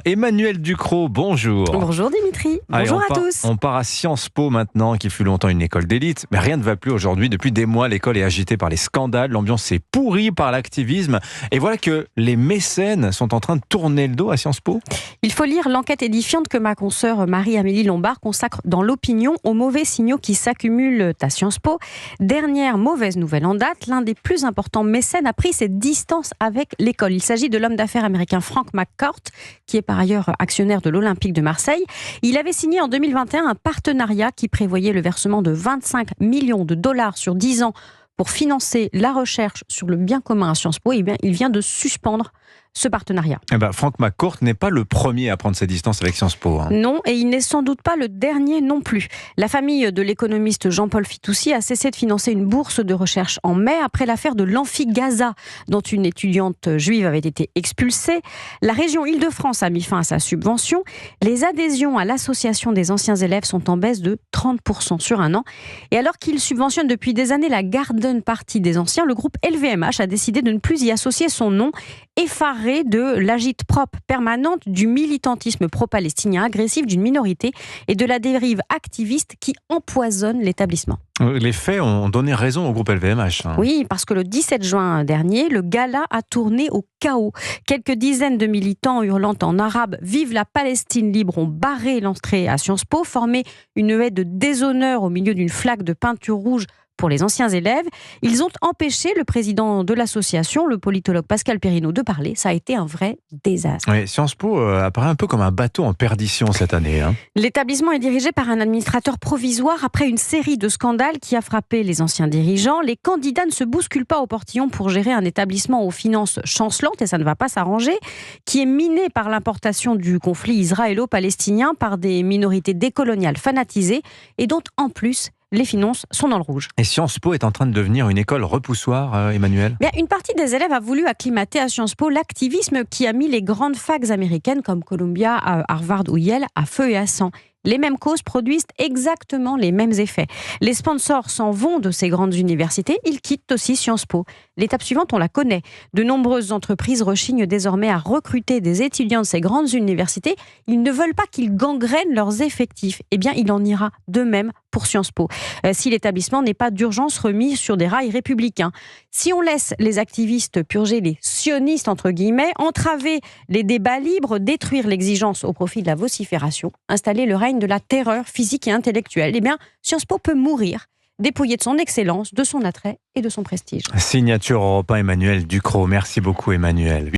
Emmanuel Ducrot, bonjour. Bonjour Dimitri, Allez, bonjour à tous. On part à Sciences Po maintenant, qui fut longtemps une école d'élite. Mais rien ne va plus aujourd'hui. Depuis des mois, l'école est agitée par les scandales. L'ambiance est pourrie par l'activisme. Et voilà que les mécènes sont en train de tourner le dos à Sciences Po. Il faut lire l'enquête édifiante que ma consoeur Marie-Amélie Lombard consacre dans l'opinion aux mauvais signaux qui s'accumulent à Sciences Po. Dernière mauvaise nouvelle en date, l'un des plus importants mécènes a pris ses distances avec l'école. Il s'agit de l'homme d'affaires américain Frank McCourt, qui est par ailleurs actionnaire de l'Olympique de Marseille. Il avait signé en 2021 un partenariat qui prévoyait le versement de 25 millions de dollars sur 10 ans pour financer la recherche sur le bien commun à Sciences Po. Eh bien, il vient de suspendre ce partenariat. Frank McCourt n'est pas le premier à prendre ses distances avec Sciences Po. Non, et il n'est sans doute pas le dernier non plus. La famille de l'économiste Jean-Paul Fitoussi a cessé de financer une bourse de recherche en mai après l'affaire de l'Amphi Gaza, dont une étudiante juive avait été expulsée. La région Île-de-France a mis fin à sa subvention. Les adhésions à l'association des anciens élèves sont en baisse de 30% sur un an. Et alors qu'il subventionne depuis des années la garden party des anciens, le groupe LVMH a décidé de ne plus y associer son nom, effaré de l'agite-prop permanente du militantisme pro-palestinien agressif d'une minorité et de la dérive activiste qui empoisonne l'établissement. Les faits ont donné raison au groupe LVMH. Oui, parce que le 17 juin dernier, le gala a tourné au chaos. Quelques dizaines de militants hurlant en arabe « Vive la Palestine libre » ont barré l'entrée à Sciences Po, formé une haie de déshonneur au milieu d'une flaque de peinture rouge pour les anciens élèves. Ils ont empêché le président de l'association, le politologue Pascal Perrineau, de parler. Ça a été un vrai désastre. Oui, Sciences Po apparaît un peu comme un bateau en perdition cette année. L'établissement est dirigé par un administrateur provisoire après une série de scandales qui a frappé les anciens dirigeants. Les candidats ne se bousculent pas au portillon pour gérer un établissement aux finances chancelantes, et ça ne va pas s'arranger, qui est miné par l'importation du conflit israélo-palestinien par des minorités décoloniales fanatisées et dont, en plus, les finances sont dans le rouge. Et Sciences Po est en train de devenir une école repoussoir, Emmanuel ? Une partie des élèves a voulu acclimater à Sciences Po l'activisme qui a mis les grandes facs américaines comme Columbia, Harvard ou Yale à feu et à sang. Les mêmes causes produisent exactement les mêmes effets. Les sponsors s'en vont de ces grandes universités, ils quittent aussi Sciences Po. L'étape suivante, on la connaît. De nombreuses entreprises rechignent désormais à recruter des étudiants de ces grandes universités. Ils ne veulent pas qu'ils gangrènent leurs effectifs. Eh bien, il en ira de même pour Sciences Po, si l'établissement n'est pas d'urgence remis sur des rails républicains. Si on laisse les activistes purger les sionistes, entre guillemets, entraver les débats libres, détruire l'exigence au profit de la vocifération, installer le règne de la terreur physique et intellectuelle, eh bien, Sciences Po peut mourir, dépouillé de son excellence, de son attrait et de son prestige. Signature Europe 1, Emmanuel Ducrot. Merci beaucoup, Emmanuel.